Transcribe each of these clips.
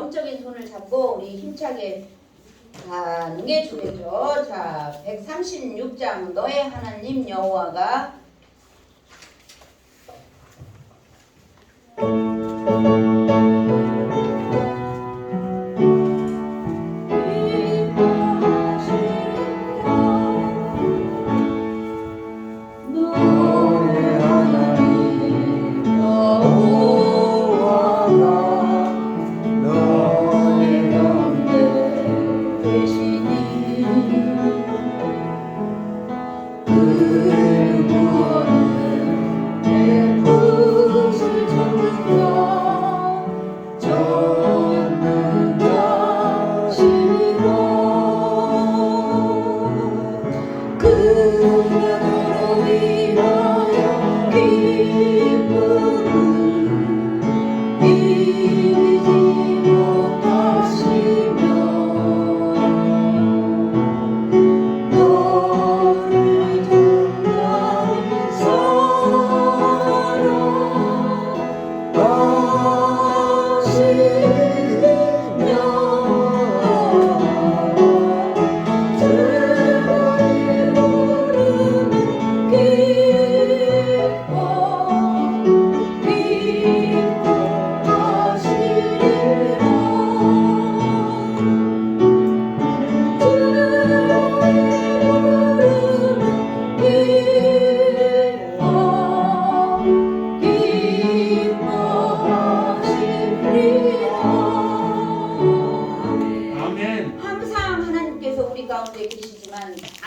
영적인 손을 잡고 우리 힘차게 가는 게 중요죠. 자, 136장 너의 하나님 여호와가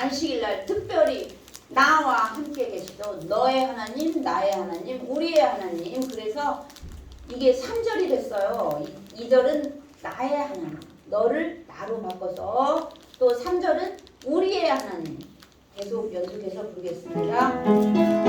안식일날 특별히 나와 함께 계시도 너의 하나님, 나의 하나님, 우리의 하나님. 그래서 이게 3절이 됐어요. 2절은 나의 하나님, 너를 나로 바꿔서 또 3절은 우리의 하나님. 계속 연속해서 부르겠습니다.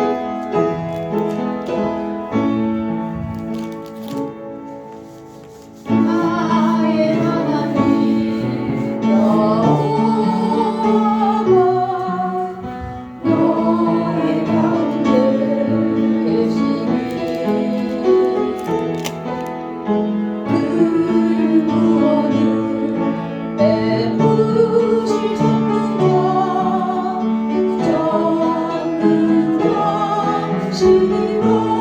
기뻐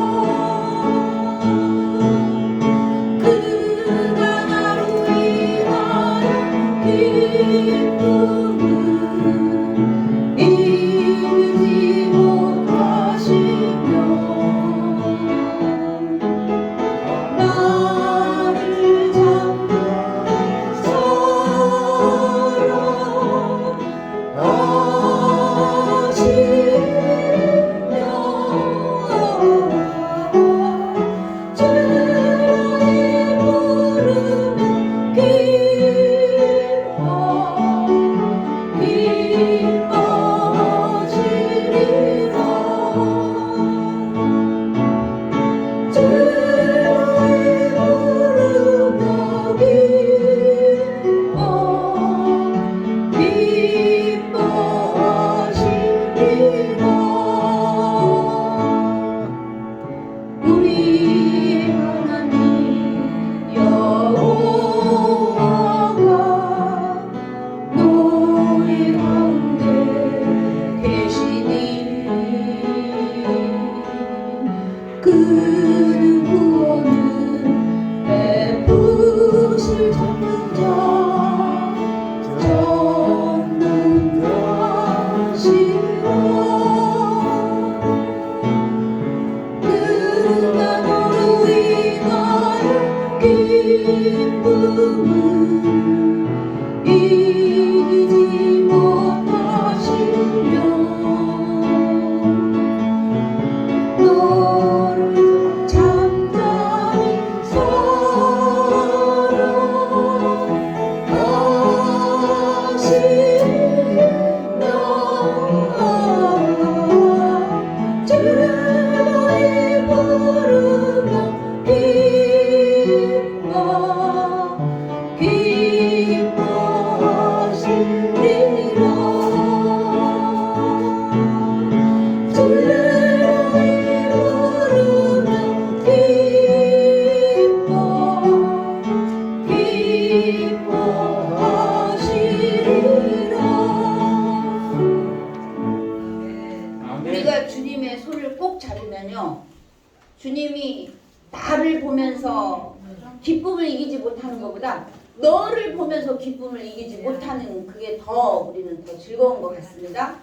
주님이 나를 보면서 기쁨을 이기지 못하는 것보다 너를 보면서 기쁨을 이기지 못하는 그게 더 우리는 더 즐거운 것 같습니다.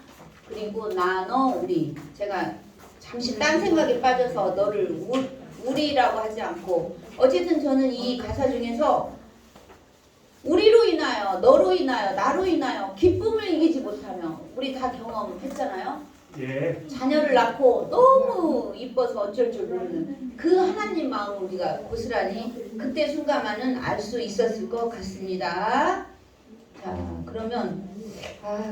그리고 나, 너, 우리. 제가 잠시 딴 생각에 빠져서 너를 우리라고 하지 않고 어쨌든 저는 이 가사 중에서 우리로 인하여, 너로 인하여, 나로 인하여 기쁨을 이기지 못하며 우리 다 경험했잖아요. 예. 자녀를 낳고 너무 이뻐서 어쩔 줄 모르는 그 하나님 마음을 우리가 고스란히 그때 순간만은 알 수 있었을 것 같습니다. 자, 그러면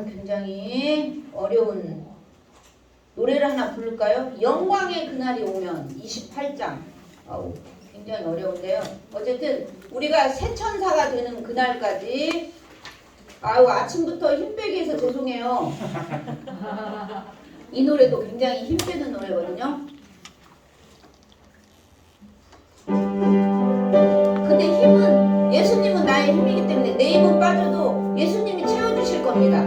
굉장히 어려운 노래를 하나 부를까요? 영광의 그날이 오면 28장. 굉장히 어려운데요. 어쨌든 우리가 새 천사가 되는 그날까지 아침부터 힘 빼기 해서 죄송해요. 이 노래도 굉장히 힘 빼는 노래거든요. 근데 힘은 예수님은 나의 힘이기 때문에 내 힘은 빠져도 예수님이 채워주실 겁니다.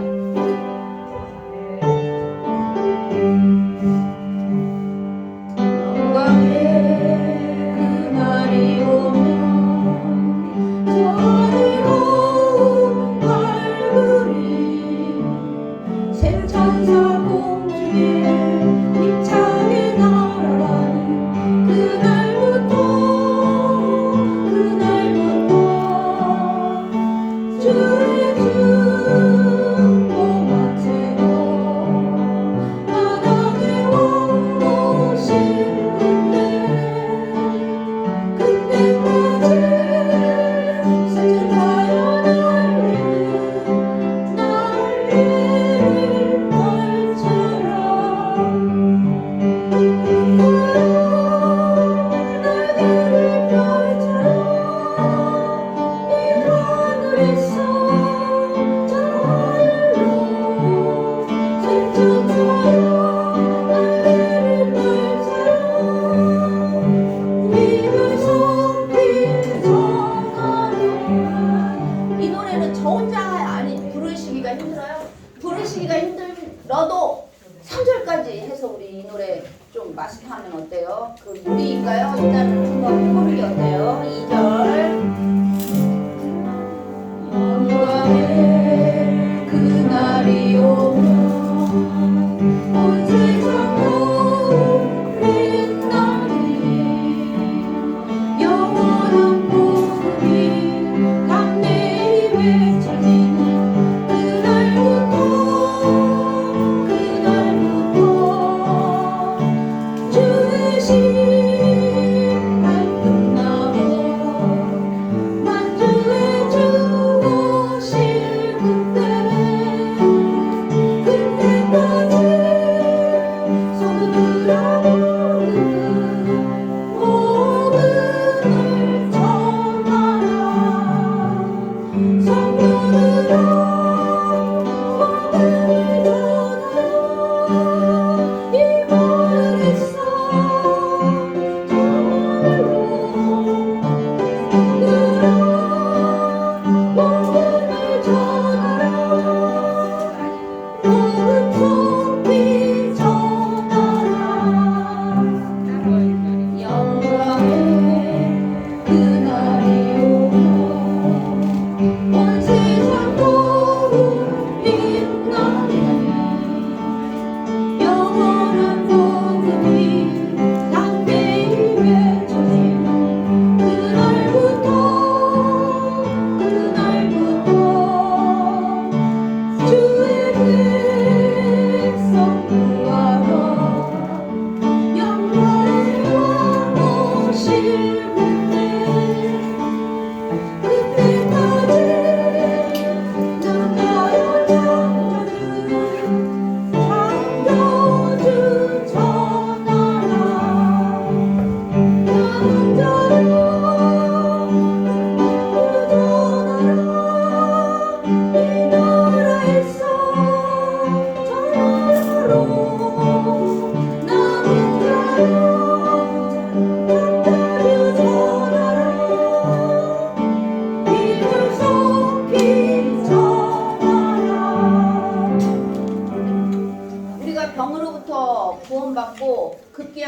힘들어도 3절까지 해서 우리 이 노래 좀 마스터하면 어때요? 그 무리인가요? 일단은 한번 해보는 게 어때요? 2절 영광의 그날이 오면 온 세상 모든 날이 영원한 복음이 담대히 외쳐지는 그날부터 주의 심판 끝나고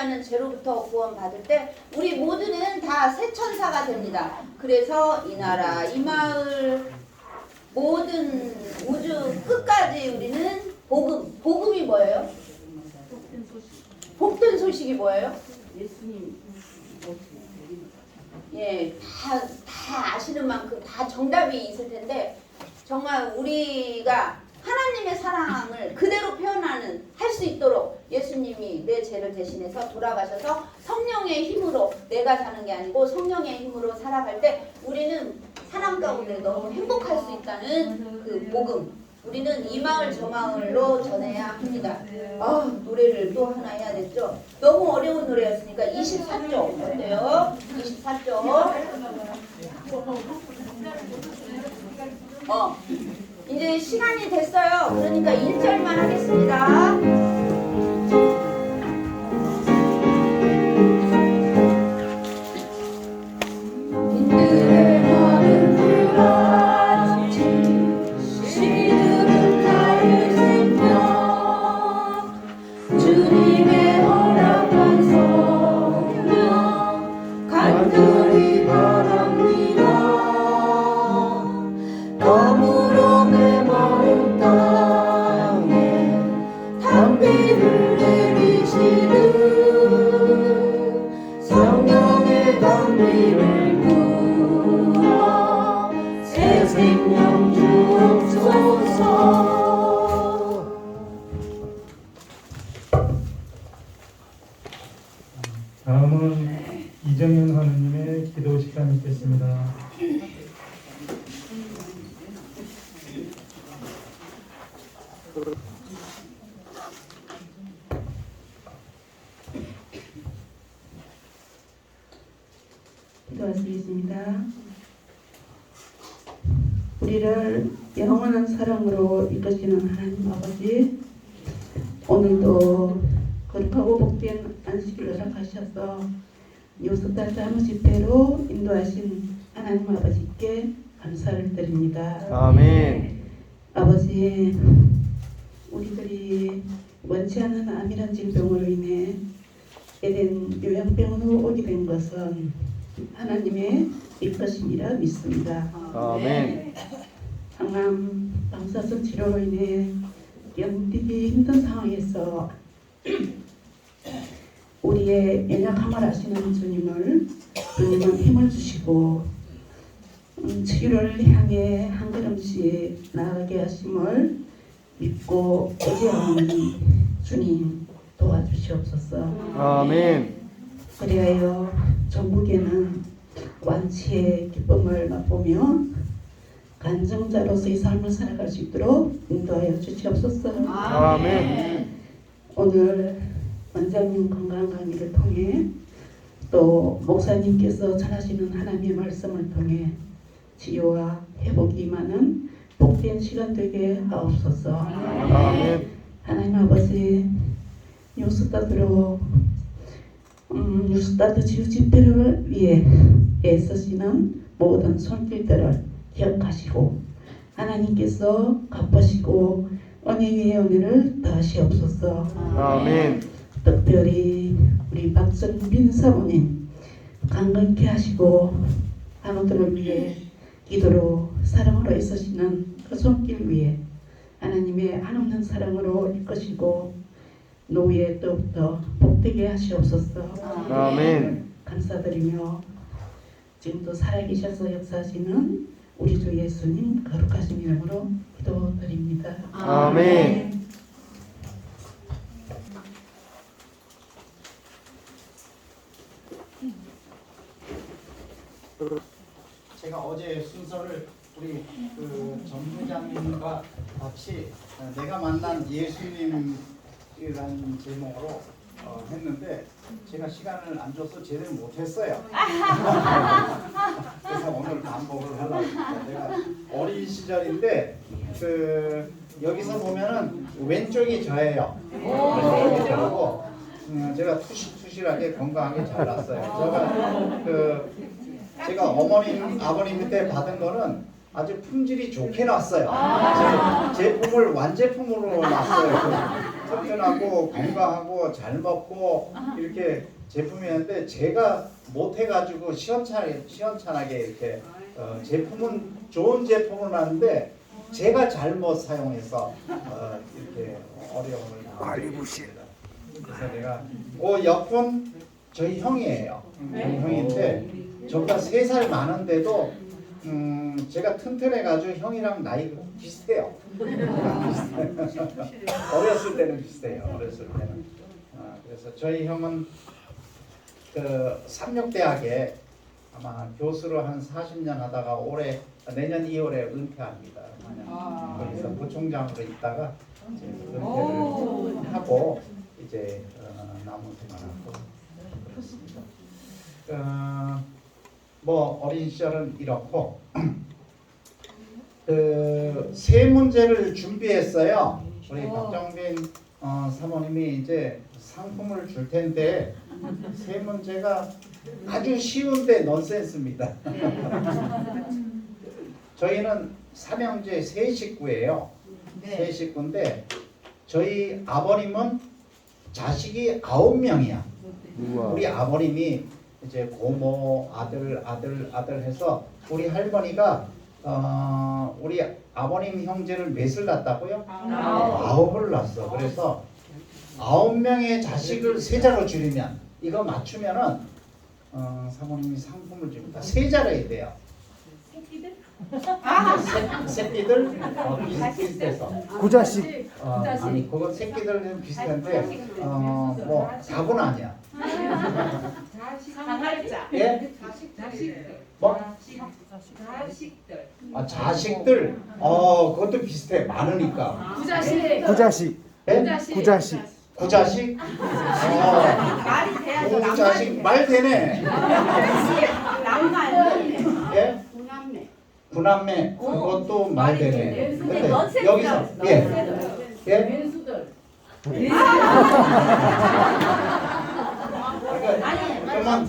믿으면은 죄로부터 구원받을 때 우리 모두는 다 새 천사가 됩니다. 그래서 이 나라, 이 마을, 모든 우주 끝까지 우리는 복음이 뭐예요? 복된 소식이 뭐예요? 예수님 예, 다 아시는 만큼 다 정답이 있을 텐데 정말 우리가 하나님의 사랑을 그대로 표현하는 할 수 있도록 예수님이 내 죄를 대신해서 돌아가셔서 성령의 힘으로 내가 사는 게 아니고 성령의 힘으로 살아갈 때 우리는 사랑 가운데 너무 행복할 수 있다는 그 복음, 우리는 이 마을 저 마을로 전해야 합니다. 노래를 또 하나 해야 됐죠. 너무 어려운 노래였으니까 24쪽 어때요? 24쪽. 이제 시간이 됐어요. 그러니까 1절만 하겠습니다. 다음은 이정현 하느님의 기도 시간 있겠습니다. 기도하시겠습니다. 우리를 영원한 사랑으로 이끄시는 하나님 아버지, 오늘도 거룩하고 복된 안식일을 허락하셔서 요스타 사무집회로 인도하신 하나님 아버지께 감사를 드립니다. 아멘. 아버지, 우리들이 원치 않는 암이란 질병으로 인해 에덴 요양병원으로 오게 된 것은 하나님의 일것임이라 믿습니다. 아멘. 항암 방사선 치료로 인해 견디기 힘든 상황에서 우리의 연약함을 아시는 주님은 힘을 주시고 치유를 향해 한 걸음씩 나아가게 하심을 믿고 의지하는 주님 도와주시옵소서. 아멘. 그리하여 전국에는 완치의 기쁨을 맛보며 간증자로서의 삶을 살아갈 수 있도록 인도하여 주시옵소서. 아멘. 오늘 원장님 건강 강의를 통해 또 목사님께서 전하시는 하나님의 말씀을 통해 치유와 회복이 임하는 복된 시간 되게 하옵소서. 아멘. 하나님 아버지, 뉴스타트로 뉴스타트 치유 집회를 위해 애쓰시는 모든 손길들을 기억하시고 하나님께서 갚으시고 은혜 위에 은혜를 더하시옵소서. 아멘. 특별히 우리 박정빈 사모님 강건케 하시고 한우들을 위해 기도로 사랑으로 애쓰시는 그 손길 위에 하나님의 한없는 사랑으로 이끄시고 노후에 또부터 복되게 하시옵소서. 아멘. 감사드리며 지금도 살아계셔서 역사하시는 우리 주 예수님 거룩하신 이름으로 기도드립니다. 아멘. 제가 어제 순서를 우리 그 전부장님과 같이 내가 만난 예수님이라는 제목으로 했는데 제가 시간을 안 줘서 제대로 못했어요. 그래서 오늘 반복을 하려고 합니다. 내가 어린 시절인데 그 여기서 보면은 왼쪽이 저예요. 왼쪽이 저고 제가 투실투실하게 건강하게 자랐어요. 제가 어머님 아버님 밑에 받은 거는 아주 품질이 좋게 났어요. 제품을 완제품으로 났어요. 튼튼하고 건강하고 잘 먹고 이렇게 제품이었는데 제가 못해가지고 시원찮게 이렇게 제품은 좋은 제품을 놨는데 제가 잘못 사용해서 이렇게 어려움을 당했습니다. 그래서 내가 그 옆은 저희 형이에요. 저희 형인데 저보다 3살 많은데도 제가 튼튼해가지고 형이랑 나이가 비슷해요. 어렸을 때는 비슷해요. 어렸을 때는. 그래서 저희 형은 그 삼육대학에 아마 교수로 한 40년 하다가 내년 2월에 은퇴합니다. 거기서 부총장으로 있다가 이제 은퇴를 하고 이제 남은 생활하고 그렇습니다. 뭐 어린 시절은 이렇고 세 문제를 준비했어요. 우리 박정빈 사모님이 이제 상품을 줄 텐데 세 문제가 아주 쉬운데 넌센스입니다. 저희는 삼형제 세 식구예요. 세 식구인데 저희 아버님은 자식이 9명이야. 우리 아버님이 이제 고모 아들 해서 우리 할머니가 우리 아버님 형제를 몇을 낳았다고요? 9을 낳았어. 그래서 9명의 자식을 세자로 줄이면 이거 맞추면은 사모님이 상품을 줍니다. 세자로야 돼요. 새끼들 비슷해서 구자식. 아니 그건 새끼들은 비슷한데 뭐 답은 아니야. 강할자. 예? 뭐? 자식들. 그것도 비슷해. 많으니까. 구자식. 구자식. 예? 구자식. 구자식? 말이 돼야죠. 구자식 말 되네. 남만. 예? 구남매 그것도 말 되네. 근데 여기서 예? 민수들. 그러면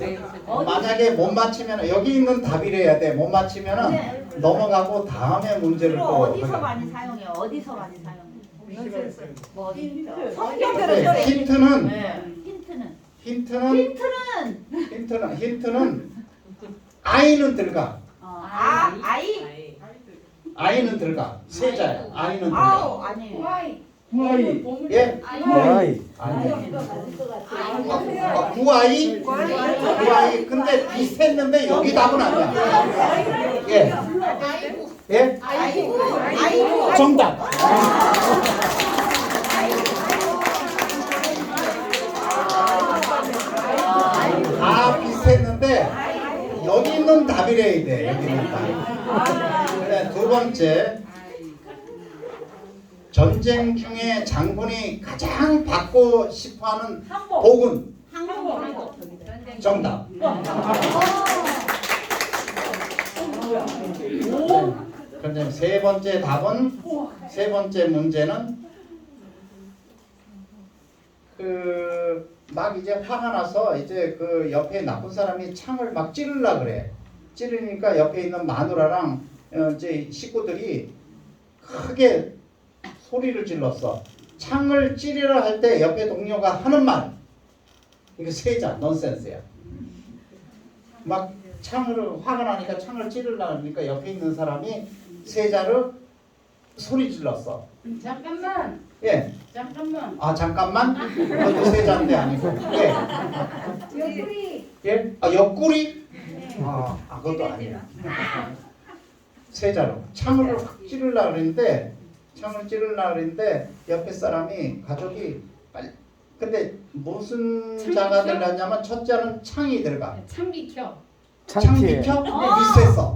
만약에 못 맞히면 여기 있는 답이래야 돼. 못 맞히면은 넘어가고 다음에 문제를 또 어디서 많이 사용해요? 어디서 많이 사용해요? 뭐 네, 힌트는 아이는 들어가. 아이는 들어가. 세자예요. 아이는 들어가. 아니에요. 예? 와이. 구아이? 구아이. 근데 비슷했는데 여기 답은 아니야. 예? 예? 정답. 다 비슷했는데 여기 있는 답이래야 돼. 여기 있는 답. 그래, 두 번째. 전쟁 중에 장군이 가장 받고 싶어하는 복은 정답. 그런데 세 번째 답은 세 번째 문제는 막 이제 화가 나서 이제 그 옆에 나쁜 사람이 창을 막 찌르려 그래. 찌르니까 옆에 있는 마누라랑 이제 식구들이 크게 소리를 질렀어. 창을 찌르려 할 때 옆에 동료가 하는 말. 이거 세자 넌센스야. 막 창으로 화가 나니까 창을 찌르려 하니까 옆에 있는 사람이 세자를 소리 질렀어. 잠깐만. 예. 잠깐만. 잠깐만. 그것도 세자인데 아니고. 예. 옆구리. 예? 옆구리? 그것도 아니야. 세자로 창을 확 찌르려 그랬는데 창을 찌르려 그랬는데 옆에 사람이 가족이 빨리. 근데 무슨 자가 들어갔냐면 첫째는 창이 들어가. 창 비켜. 창 창피해. 비켜? 비슷했어.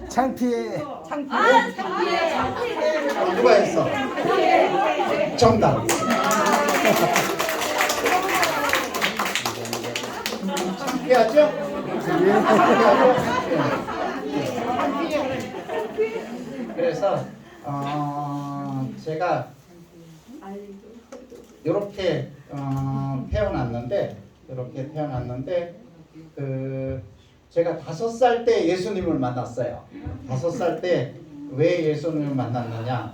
창피해. 누가 했어? 정답. 창피하죠? 그래서 제가 이렇게 태어났는데 제가 5살 때 예수님을 만났어요. 5살 때 왜 예수님을 만났느냐?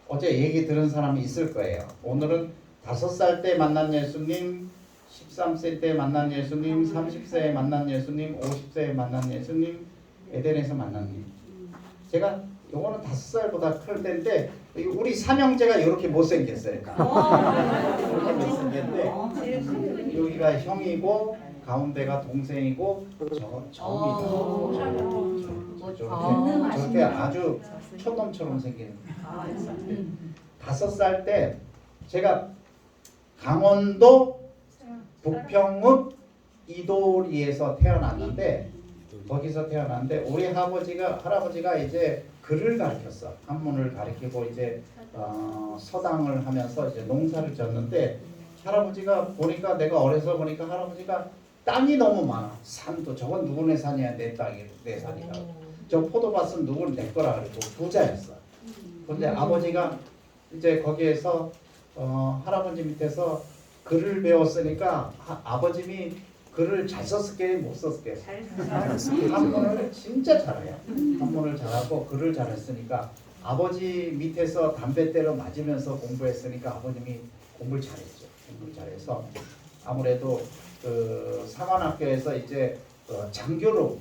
어제 얘기 들은 사람이 있을 거예요. 오늘은 5살 때 만난 예수님, 13세 때 만난 예수님, 30세에 만난 예수님, 50세에 만난 예수님, 에덴에서 만난 예수님. 제가 요거는 5살보다 클 때인데 우리 삼형제가 이렇게 못생겼어요. 이렇게 못생겼는데 여기가 형이고 가운데가 동생이고 저렇게 아주 촌놈처럼 생긴 5살 때 제가 강원도 북평읍 이도리에서 태어났는데 거기서 태어났는데 우리 할아버지가 이제 글을 가르쳤어. 한문을 가르치고 이제 서당을 하면서 이제 농사를 졌는데 할아버지가 보니까 내가 어려서 보니까 할아버지가 땅이 너무 많아. 산도 저건 누구네 산이야. 내 땅이 내 산이야. 저 포도밭은 누구는 내 거라 그러고 부자였어. 근데 아버지가 이제 거기에서 할아버지 밑에서 글을 배웠으니까 아버님이 글을 잘 썼을게 못 썼을게 한문을 진짜 잘해요. 한문을 잘하고 글을 잘했으니까 아버지 밑에서 담배대로 맞으면서 공부했으니까 아버님이 공부를 잘했죠. 공부를 잘해서 아무래도 그 상원학교에서 이제 장교로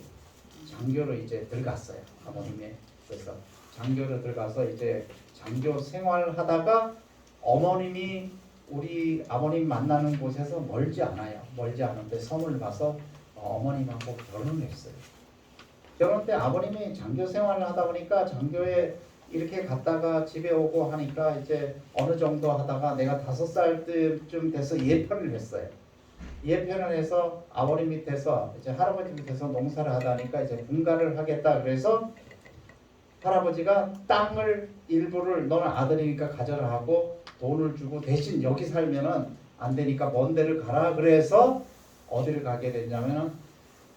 이제 들어갔어요. 아버님이 그래서 장교로 들어가서 이제 장교 생활하다가 어머님이 우리 아버님 만나는 곳에서 멀지 않아요. 멀지 않은데 섬을 가서 어머님하고 결혼을 했어요. 결혼 때 아버님이 장교 생활을 하다 보니까 장교에 이렇게 갔다가 집에 오고 하니까 이제 어느 정도 하다가 내가 5살 때쯤 돼서 예편을 했어요. 예편을 해서 아버님 밑에서 이제 할아버지 밑에서 농사를 하다 보니까 이제 분가를 하겠다 그래서 할아버지가 땅을 일부를 너는 아들이니까 가져라 하고 돈을 주고 대신 여기 살면은 안 되니까 먼 데를 가라 그래서 어디를 가게 됐냐면은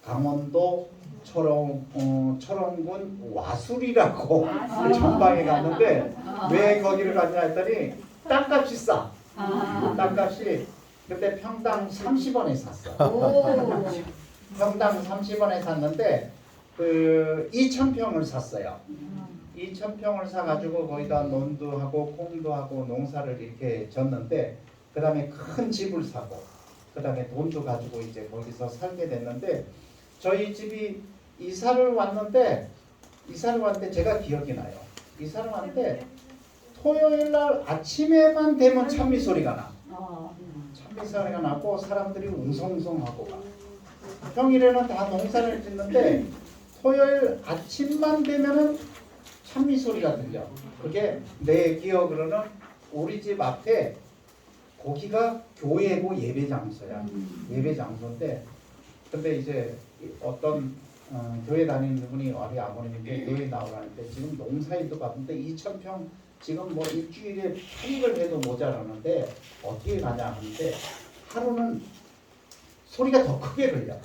강원도 철원군 와술이라고 그 전방에 갔는데 왜 거기를 갔냐 했더니 땅값이 싸. 땅값이 그때 평당 30원에 샀어. 평당 30원에 샀는데 그 2,000평을 샀어요. 2,000평을 사가지고 거기다 논도 하고 콩도 하고 농사를 이렇게 졌는데 그 다음에 큰 집을 사고 그 다음에 돈도 가지고 이제 거기서 살게 됐는데 저희 집이 이사를 왔는데 제가 기억이 나요. 이사를 왔는데 토요일 날 아침에만 되면 찬미 소리가 나. 찬미 소리가 나고 사람들이 웅성웅성하고 가. 평일에는 다 농사를 짓는데 토요일 아침만 되면은 찬미 소리가 들려. 그게 내 기억으로는 우리 집 앞에 거기가 교회고 예배 장소야. 예배 장소인데 근데 이제 어떤 교회 다니는 분이 우리 아버님인데 교회 나오라는데 지금 농사일도 바쁜데 2,000평 지금 뭐 일주일에 8일을 해도 모자라는데 어떻게 가냐 하는데 하루는 소리가 더 크게 들려.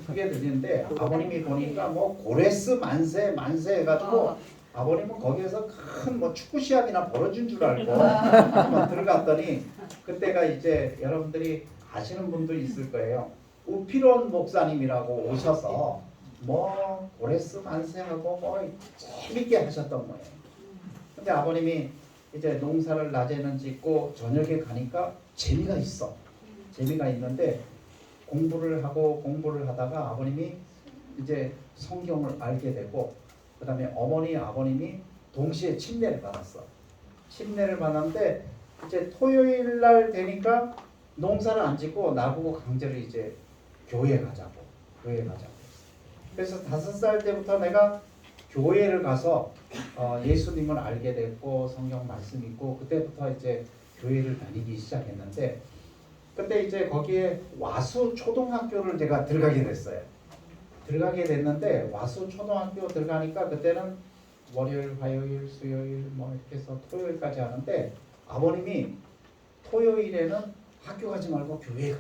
크게 들리는데 아버님이 보니까 뭐 고레스 만세 해가지고 아버님은 거기에서 큰 뭐 축구 시합이나 벌어진 줄 알고 한번 들어갔더니 그때가 이제 여러분들이 아시는 분도 있을 거예요. 우피론 목사님이라고 오셔서 뭐 고레스 만세하고 뭐 재밌게 하셨던 거예요. 근데 아버님이 이제 농사를 낮에는 짓고 저녁에 가니까 재미가 있어. 재미가 있는데 공부를 하다가 아버님이 이제 성경을 알게 되고 그 다음에 어머니 아버님이 동시에 침례를 받았어. 침례를 받았는데 이제 토요일 날 되니까 농사를 안 짓고 나보고 강제로 이제 교회 가자고. 그래서 5살 때부터 내가 교회를 가서 예수님을 알게 됐고 성경 말씀 있고 그때부터 이제 교회를 다니기 시작했는데 근데 이제 거기에 와수 초등학교를 제가 들어가게 됐어요. 들어가게 됐는데 와수 초등학교 들어가니까 그때는 월요일, 화요일, 수요일 뭐 이렇게 해서 토요일까지 하는데 아버님이 토요일에는 학교 가지 말고 교회 가.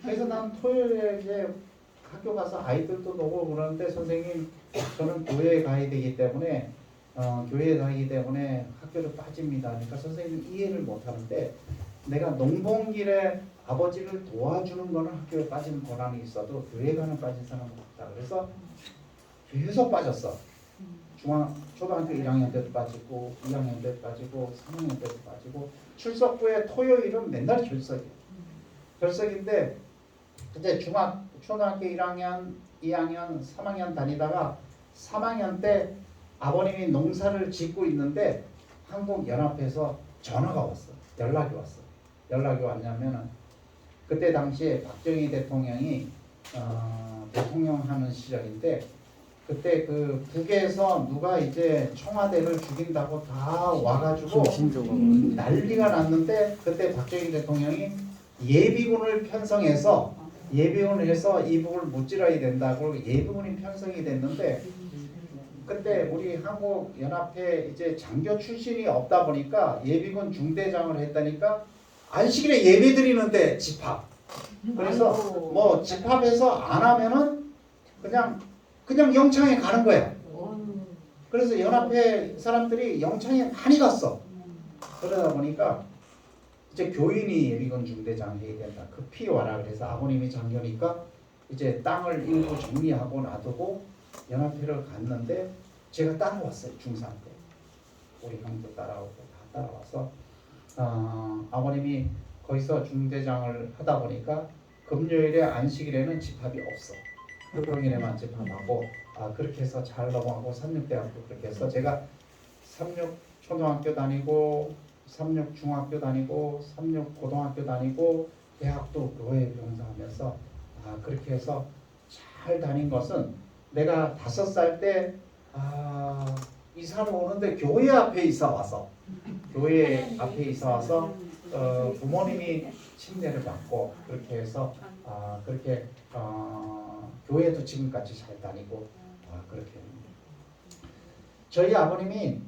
그래서 난 토요일에 이제 학교 가서 아이들도 보고 그러는데 선생님 저는 교회에 가야 되기 때문에 학교를 빠집니다. 그러니까 선생님 이해를 못 하는데 내가 농번길에 아버지를 도와주는 거는 학교에 빠지는 권한이 있어도 교회 가는 빠진 사람은 없다. 그래서 계속 빠졌어. 초등학교 1학년 때도 빠지고 2학년 때도 빠지고 3학년 때도 빠지고 출석부에 토요일은 맨날 결석이에요. 결석인데 그때 초등학교 1학년, 2학년, 3학년 다니다가 3학년 때 아버님이 농사를 짓고 있는데 한국연합회에서 전화가 왔어. 연락이 왔어. 연락이 왔냐면은 그때 당시에 박정희 대통령이 대통령 하는 시절인데 그때 그 북에서 누가 이제 청와대를 죽인다고 다 와가지고 난리가 났는데 그때 박정희 대통령이 예비군을 편성해서 예비군을 해서 이북을 무찌러야 된다고 예비군이 편성이 됐는데 그때 우리 한국연합회 이제 장교 출신이 없다 보니까 예비군 중대장을 했다니까 안식일에 예배 드리는데 집합. 그래서 뭐 집합해서 안 하면은 그냥 영창에 가는 거야. 그래서 연합회 사람들이 영창에 많이 갔어. 그러다 보니까 이제 교인이 예비군 중대장 해야 된다. 급히 와라. 그래서 아버님이 장교니까 이제 땅을 일부 정리하고 놔두고 연합회를 갔는데 제가 따라왔어요. 중3 때. 우리 형도 따라오고 다 따라와서 아버님이 거기서 중대장을 하다 보니까 금요일에 안식일에는 집합이 없어. 평일에만 집합하고 그렇게 해서 잘 넘어가고 삼육대학교 그렇게 해서 제가 삼육 초등학교 다니고 삼육 중학교 다니고 삼육 고등학교 다니고 대학도 교회 병사하면서 그렇게 해서 잘 다닌 것은 내가 5살 때 이사를 오는데 교회 앞에 이사 와서 부모님이 침례를 받고 그렇게 해서 그렇게 교회도 지금까지 잘 다니고 그렇게 합니다. 저희 아버님이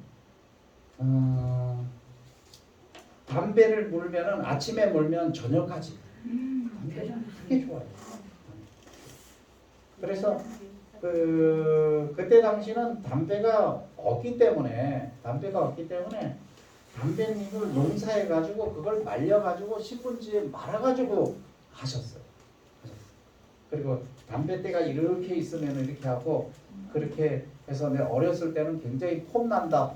담배를 물면은 아침에 물면 저녁까지 담배를 되게 좋아해요. 그래서 그때 당시는 담배가 없기 때문에 담배잎을 농사해 가지고 그걸 말려 가지고 신문지에 말아 가지고 하셨어요. 그리고 담배대가 이렇게 있으면 이렇게 하고 그렇게 해서 내가 어렸을 때는 굉장히 폼난다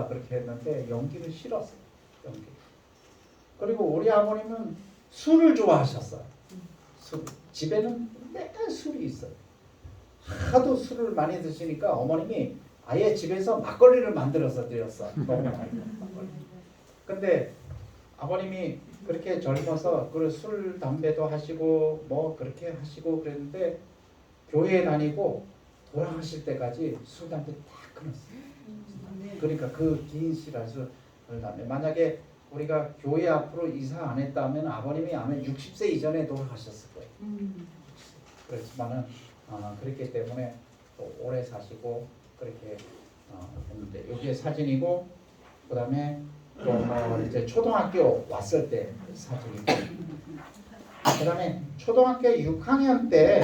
그렇게 했는데 연기를 싫었어요. 연기. 그리고 우리 아버님은 술을 좋아하셨어요. 집에는 맨날 술이 있어요. 하도 술을 많이 드시니까 어머님이 아예 집에서 막걸리를 만들어서 드렸어. 너무 많이 막걸리. 근데 아버님이 그렇게 젊어서 술 담배도 하시고 뭐 그렇게 하시고 그랬는데 교회 다니고 돌아가실 때까지 술 담배 다 끊었어요. 그러니까 그 긴 시간을 만약에 우리가 교회 앞으로 이사 안 했다면 아버님이 아마 60세 이전에 돌아가셨을 거예요. 그렇지만은 그렇기 때문에 또 오래 사시고 그렇게 했는데 여기에 사진이고 그다음에 또 이제 초등학교 왔을 때 사진이고 그다음에 초등학교 6학년 때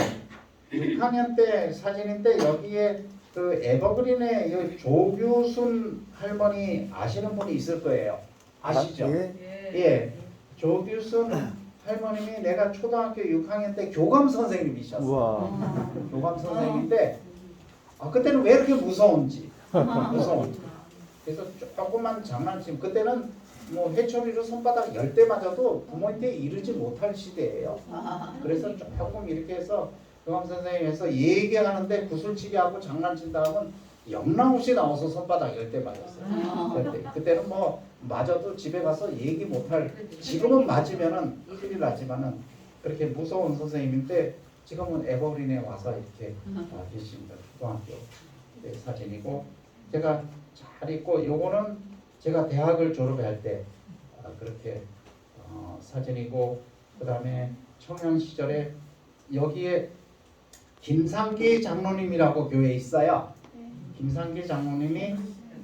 사진인데 여기에 그 에버그린의 조규순 할머니 아시는 분이 있을 거예요. 아시죠? 예. 조규순 할머님이 내가 초등학교 6학년 때 교감 선생님이셨어요. 우와. 교감 선생님인데 그때는 왜 이렇게 무서운지. 그래서 조금만 장난치면 그때는 뭐 회초리로 손바닥 10대 맞아도 부모한테 이르지 못할 시대예요. 그래서 조금 이렇게 해서 교감 선생님에서 얘기하는데 구슬치기하고 장난친다 하면 영락없이 나와서 손바닥 10대 맞았어요. 그때는 뭐 맞아도 집에 가서 얘기 못할 지금은 맞으면은 큰일 나지만은 그렇게 무서운 선생님인데 지금은 에버린에 와서 이렇게 계십니다. 초등학교 사진이고 제가 잘 있고 요거는 제가 대학을 졸업할 때 그렇게 사진이고 그 다음에 청년 시절에 여기에 김상기 장로님이라고 교회에 있어요. 김상기 장로님이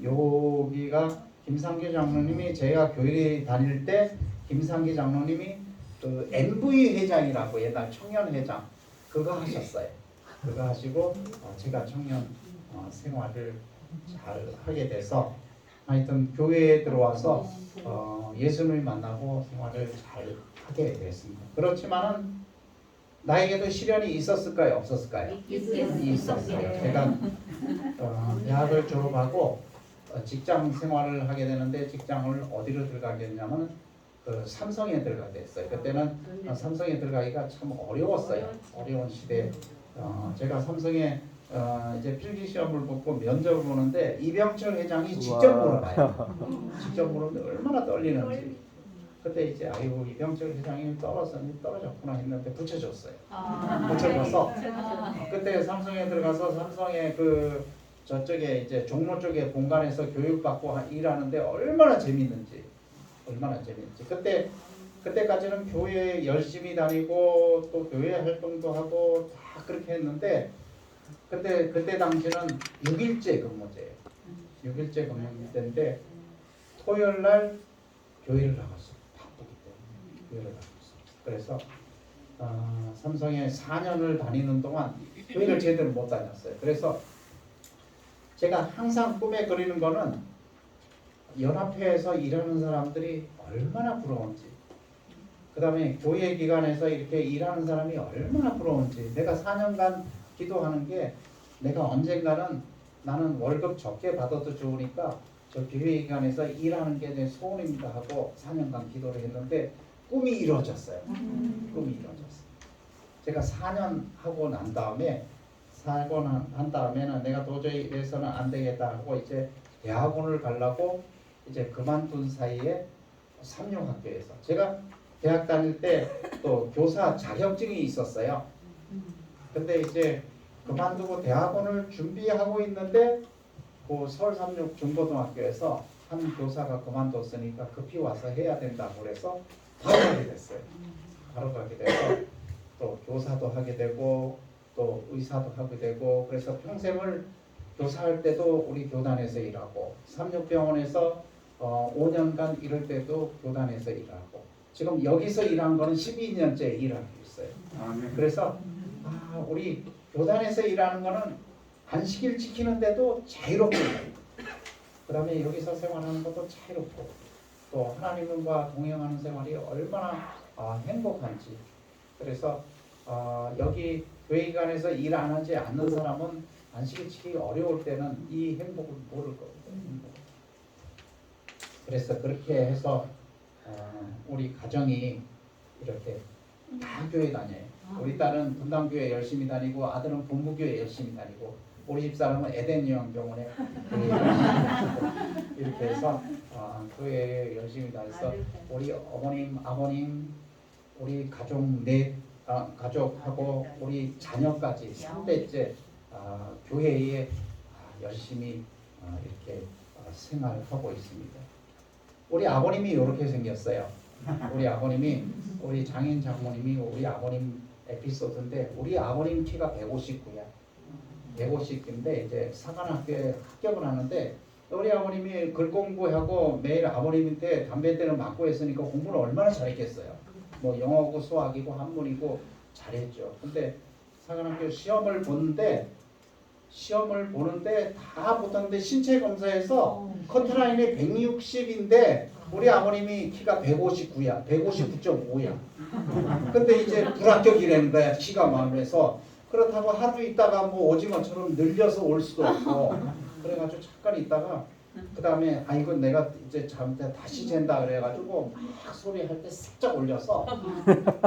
여기가 김상기 장로님이 제가 교회 다닐 때 김상기 장로님이 그 NV 회장이라고 옛날 청년 회장 그거 하셨어요. 그거 하시고 제가 청년 생활을 잘 하게 돼서 하여튼 교회에 들어와서 예수님을 만나고 생활을 잘 하게 됐습니다. 그렇지만은 나에게도 시련이 있었을까요? 없었을까요? 있었어요. 제가 대학을 졸업하고 직장 생활을 하게 되는데 직장을 어디로 들어가겠냐면 그 삼성에 들어가게 됐어요. 그때는 삼성에 들어가기가 참 어려웠어요. 어려운 시대에 제가 삼성에 이제 필기 시험을 보고 면접을 보는데 이병철 회장이 직접 물어봐요. 직접 물었는데 얼마나 떨리는지. 그때 이제 아이고 이병철 회장이 떨어졌구나 했는데 붙여줬어요. 붙여줘서 그때 삼성에 들어가서 삼성의 그 저쪽에 이제 종로 쪽에 본관에서 교육받고 일하는데 얼마나 재밌는지. 그때까지는 교회에 열심히 다니고 또 교회 활동도 하고 다 그렇게 했는데 그때 당시는 6일제 근무제예요. 6일제 근무제인데 토요일 날 교회를 나갔어. 바쁘기 때문에 교회를 나갔어. 그래서 삼성에 4년을 다니는 동안 교회를 제대로 못 다녔어요. 그래서 제가 항상 꿈에 그리는 거는 연합회에서 일하는 사람들이 얼마나 부러운지, 그 다음에 교회 기관에서 이렇게 일하는 사람이 얼마나 부러운지. 내가 4년간 기도하는 게 내가 언젠가는 나는 월급 적게 받아도 좋으니까 저 교회 기관에서 일하는 게 내 소원입니다 하고 4년간 기도를 했는데 꿈이 이루어졌어요. 꿈이 이루어졌어요. 제가 4년 하고 난 다음에는 내가 도저히 이래서는 안 되겠다 하고 이제 대학원을 가려고 이제 그만둔 사이에 삼육학교에서 제가 대학 다닐 때 또 교사 자격증이 있었어요. 근데 이제 그만두고 대학원을 준비하고 있는데 그 서울 삼육 중고등학교에서 한 교사가 그만뒀으니까 급히 와서 해야 된다고 그래서 바로 가게 됐어요. 바로 가게 돼서 또 교사도 하게 되고 또 의사도 하게 되고 그래서 평생을 교사할 때도 우리 교단에서 일하고 삼육병원에서 5년간 일할 때도 교단에서 일하고 지금 여기서 일한 거는 12년째 일하고 있어요. 그래서 우리 교단에서 일하는 거는 안식일 지키는데도 자유롭고 그 다음에 여기서 생활하는 것도 자유롭고 또 하나님과 동행하는 생활이 얼마나 행복한지. 그래서 여기 교회기관에서 일 안 하지 않는 사람은 안식일 지키기 어려울 때는 이 행복을 모를 거거든요. 그래서 그렇게 해서 우리 가정이 이렇게 다 교회 다녀요. 우리 딸은 분당교회 열심히 다니고 아들은 본부교회 열심히 다니고 우리 집사람은 에덴요한병원에 이렇게 해서 교회에 열심히 다녀서 우리 어머님, 아버님, 우리 가족하고 우리 자녀까지 3대째 교회에 열심히 이렇게 생활하고 있습니다. 우리 아버님이 이렇게 생겼어요. 우리 아버님이 우리 장인 장모님이 우리 아버님 에피소드인데 우리 아버님 키가 159야. 150인데 이제 사관학교에 합격을 하는데 우리 아버님이 글 공부하고 매일 아버님한테 담배대를 맞고 했으니까 공부를 얼마나 잘했겠어요. 뭐 영어고 수학이고 한문이고 잘했죠. 근데 사관학교 시험을 보는데 다 붙었는데 신체 검사에서 커트라인이 160인데 우리 아버님이 키가 159야. 159.5야. 근데 이제 불합격이라는 거야. 키가 많아서. 그렇다고 하루 있다가 뭐 오징어처럼 늘려서 올 수도 없고 그래가지고 잠깐 있다가 그 다음에 이건 내가 이제 다시 잰다 그래가지고 막 소리할 때 살짝 올려서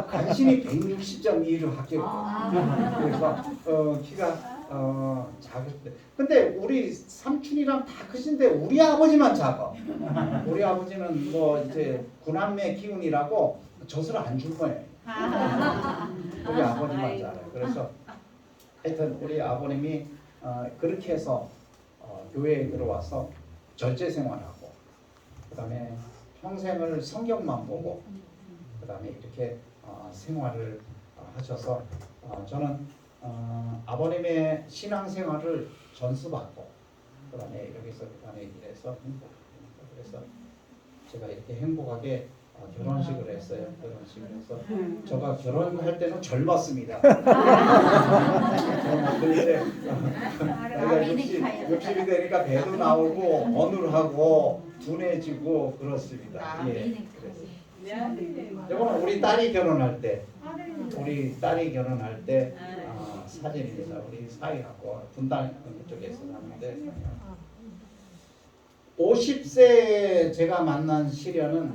간신히 160.2를 합격했어요. 그래서 키가 작을 때. 근데 우리 삼촌이랑 다 크신데 우리 아버지만 작아. 우리 아버지는 뭐 이제 구남매 기운이라고 젖을 안 줄 거예요. 우리 아버지만 작아요. 그래서 하여튼 우리 아버님이 그렇게 해서 교회에 들어와서 절제 생활하고 그 다음에 평생을 성경만 보고 그 다음에 이렇게 생활을 하셔서 저는 아버님의 신앙생활을 전수받고 그 다음에 여기서 교단에 일해서 행복합니다. 그래서 제가 이렇게 행복하게 결혼식을 했어요. 결혼식을 해서 제가 결혼할 때는 젊었습니다. 그런데 내가 60이 되니까 배도 나오고 어눌하고 둔해지고 그렇습니다. 예. 이거는 우리 딸이 결혼할 때 사진입니다. 우리 사이하고 분당 쪽에서 사는데 50세 제가 만난 시련은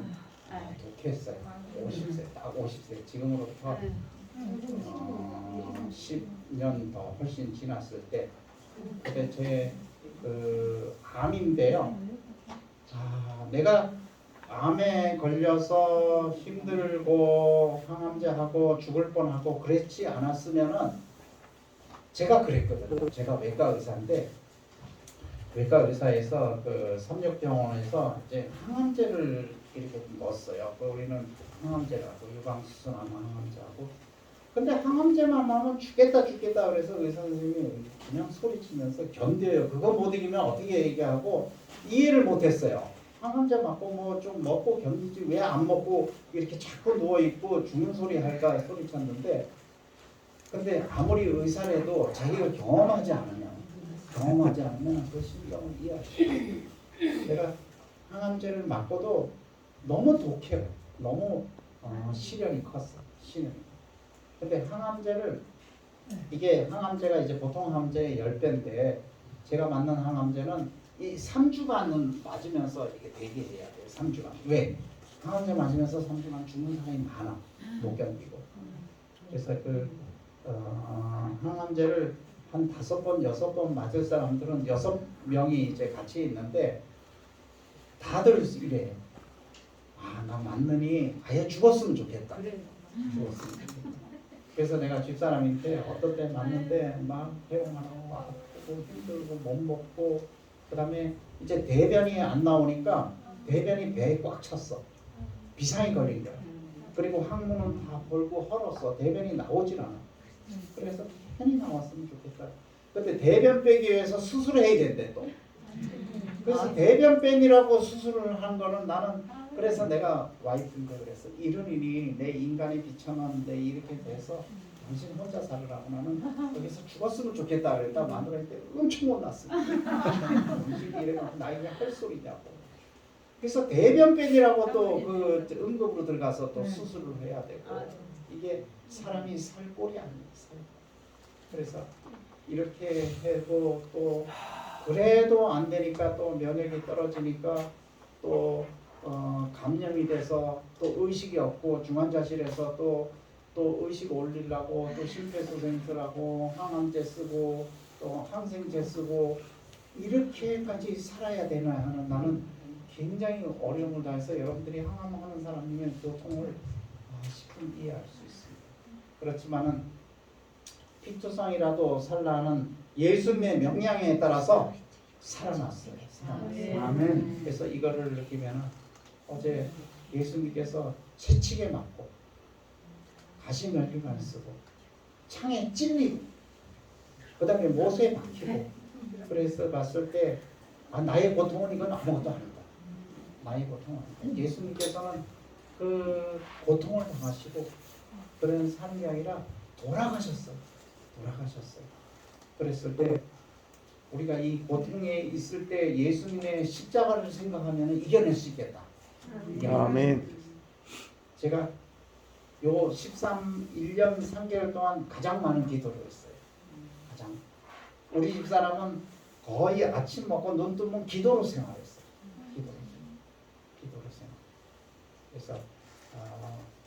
독했어요. 50세, 딱 50세. 지금으로부터 10년 더 훨씬 지났을 때, 그때 제 그 암인데요. 내가 암에 걸려서 힘들고 항암제하고 죽을 뻔하고 그랬지 않았으면은 제가 그랬거든요. 제가 외과 의사인데 외과 의사에서 그 삼육병원에서 이제 항암제를 이렇게 넣었어요. 우리는 항암제라고 유방수순암 항암제하고. 근데 항암제만 하면 죽겠다 그래서 의사 선생님이 그냥 소리치면서 견뎌요. 그거 못 이기면 어떻게 얘기하고 이해를 못했어요. 항암제 맞고 뭐 좀 먹고 견디지 왜 안 먹고 이렇게 자꾸 누워 있고 죽는 소리 할까 소리쳤는데, 근데 아무리 의사라도 자기가 경험하지 않으면 그 심정을 이해할 수 없어요. 내가 항암제를 맞고도 너무 독해요. 너무 시련이 컸어. 근데 항암제를 이게 항암제가 이제 보통 항암제의 10배인데 제가 맞는 항암제는 이 3주간은 맞으면서 이렇게 대기해야 돼요. 3주간. 왜? 항암제 맞으면서 3주간 죽는 사람이 많아. 못 견디고. 그래서 그 항암제를 한 5번, 6번 맞을 사람들은 6명이 이제 같이 있는데 다들 이래. 나 맞느니 아예 죽었으면 좋겠다. 죽었으면 좋겠다. 그래서 내가 집사람인데 어떤 때 맞는데 막 배웅하고 아프고 힘들고 못 먹고, 그 다음에 이제 대변이 안 나오니까 대변이 배에 꽉 찼어. 비상이 걸린 거야. 그리고 항문은 다 벌고 헐었어. 대변이 나오질 않아. 그래서 편히 나왔으면 좋겠다. 근데 대변 빼기 위해서 수술을 해야 된대 또. 그래서 대변 빼기라고 수술을 한 거는 나는, 그래서 내가 와이프인데 그래서 이런 일이 내 인간이 비천한데 이렇게 돼서 당신 혼자 살으라고 나는 여기서 죽었으면 좋겠다 그랬다. 마누라한테 엄청 혼났어. 당신이 이래놓고 나에게 할 소리냐고. 그래서 대변 빼기라고 또 그 응급으로 들어가서 또 수술을 해야 되고, 이게 사람이 살 꼴이 아니에요. 그래서 이렇게 해도 또 그래도 안 되니까 또 면역이 떨어지니까 또 감염이 돼서 또 의식이 없고 중환자실에서 또 의식 올리려고 또 심폐소생술하고 항암제 쓰고 또 항생제 쓰고 이렇게까지 살아야 되나 하는, 나는 굉장히 어려움을 다해서 여러분들이 항암하는 사람이면 고통을 10분 이해할 수 있습니다. 그렇지만은 피투성이라도 살라는 예수님의 명령에 따라서 살아났어요. 아멘. 그래서 이거를 느끼면 어제 예수님께서 채찍에 맞고 가시면류관 쓰고 창에 찔리고 그 다음에 못에 박히고, 그래서 봤을 때 나의 고통은 이건 아무것도 아니다. 나의 고통은 아니다. 예수님께서는 그 고통을 당하시고 그런 사는 게 아니라 돌아가셨어요. 그랬을 때 우리가 이 고통에 있을 때 예수님의 십자가를 생각하면 이겨낼 수 있겠다. 아멘. 제가 요 1년 3개월 동안 가장 많은 기도를 했어요. 우리 집사람은 거의 아침 먹고 눈 뜨면 기도로 생활했어요. 기도로 생활. 그래서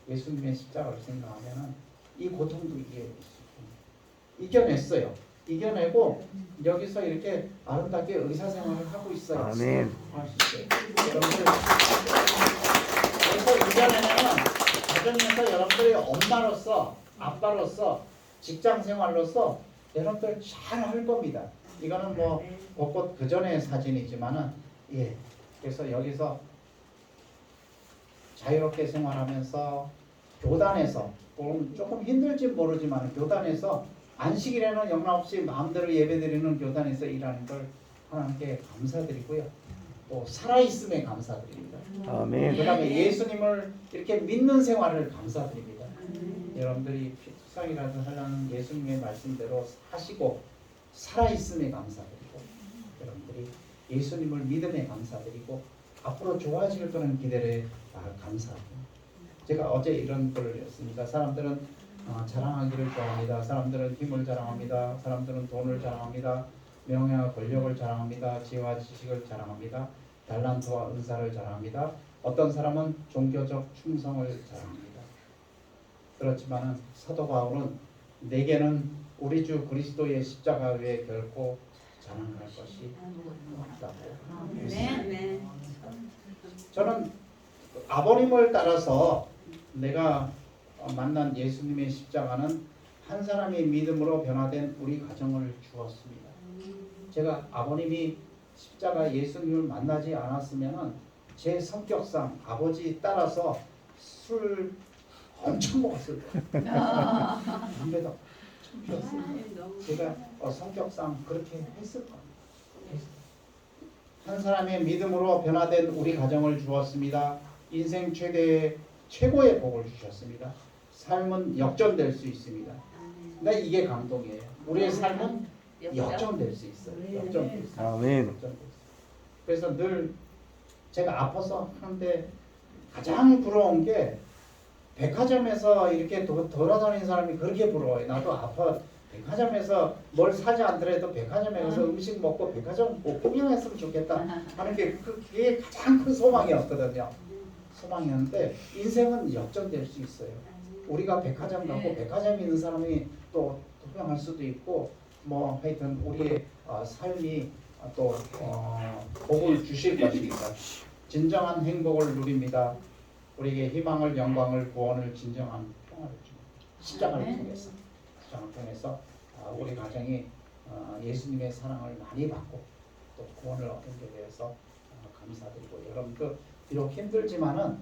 예수님의 십자가를 생각하면 이 고통도 이겨낼 수 있고 이겨냈어요. 이겨내고 여기서 이렇게 아름답게 의사생활을 하고 있어요. 아멘. 여러분들, 그래서 이겨내면 가정에서 여러분들이 엄마로서 아빠로서 직장생활로서 여러분들 잘 할 겁니다. 이거는 뭐 곳곳 그 전의 사진이지만은 그래서 여기서 자유롭게 생활하면서 교단에서 조금 힘들지 모르지만 교단에서 안식일에는 영락없이 마음대로 예배드리는 교단에서 일하는 걸 하나님께 감사드리고요. 또 살아있음에 감사드립니다. 아멘. 그 다음에 예수님을 이렇게 믿는 생활을 감사드립니다. 여러분들이 피투성이라도 하려는 예수님의 말씀대로 하시고 살아있음에 감사드리고, 여러분들이 예수님을 믿음에 감사드리고 앞으로 좋아질 거라는 기대를 감사합니다. 제가 어제 이런 글을 했습니다. 사람들은 자랑하기를 좋아합니다. 사람들은 힘을 자랑합니다. 사람들은 돈을 자랑합니다. 명예와 권력을 자랑합니다. 지혜와 지식을 자랑합니다. 달란트와 은사를 자랑합니다. 어떤 사람은 종교적 충성을 자랑합니다. 그렇지만은 사도 바울은 내게는 우리 주 그리스도의 십자가 외에 결코 자랑할 것이 없다고. 네. 저는 아버님을 따라서 내가 만난 예수님의 십자가는 한 사람의 믿음으로 변화된 우리 가정을 주었습니다. 제가 아버님이 십자가 예수님을 만나지 않았으면은 제 성격상 아버지 따라서 술 엄청 먹었을 거예요. 담배도 엄청 피웠을 거예요. 제가 성격상 그렇게 했을 겁니다. 한 사람의 믿음으로 변화된 우리 가정을 주었습니다. 인생 최고의 복을 주셨습니다. 삶은 역전될 수 있습니다. 근데 이게 감동이에요. 우리의 삶은 역전될 수 있어요. 역전될 수 있어요. 아멘. 역전될 수 있어요. 그래서 늘 제가 아파서 하는데 가장 부러운 게 백화점에서 이렇게 돌아다니는 사람이 그렇게 부러워요. 나도 아파. 백화점에서 뭘 사지 않더라도 백화점에 가서 음식 먹고 백화점 꼭 구경했으면 좋겠다 하는 게 그게 가장 큰 소망이었거든요. 소망이었는데 인생은 역전될 수 있어요. 우리가 백화점 가고 백화점에 있는 사람이 또 구경할 수도 있고 뭐 하여튼 우리의 삶이 또 복을 주실 것입니다. 진정한 행복을 누립니다. 우리에게 희망을, 영광을, 구원을, 진정한 평화를 줍니다. 십자가를 통해서. 십자가를 통해서 우리 가정이 예수님의 사랑을 많이 받고 또 구원을 얻은 데 대해서 감사드리고 여러분도 비록 힘들지만은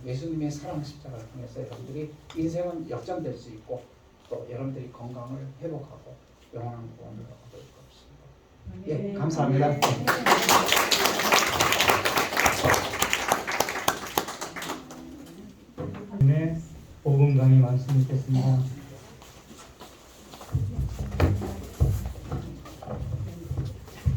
예수님의 사랑 십자가를 통해서 여러분들이 인생은 역전될 수 있고 또 여러분들이 건강을 회복하고 영원한 구원을 얻을 것입니다. 예, 감사합니다.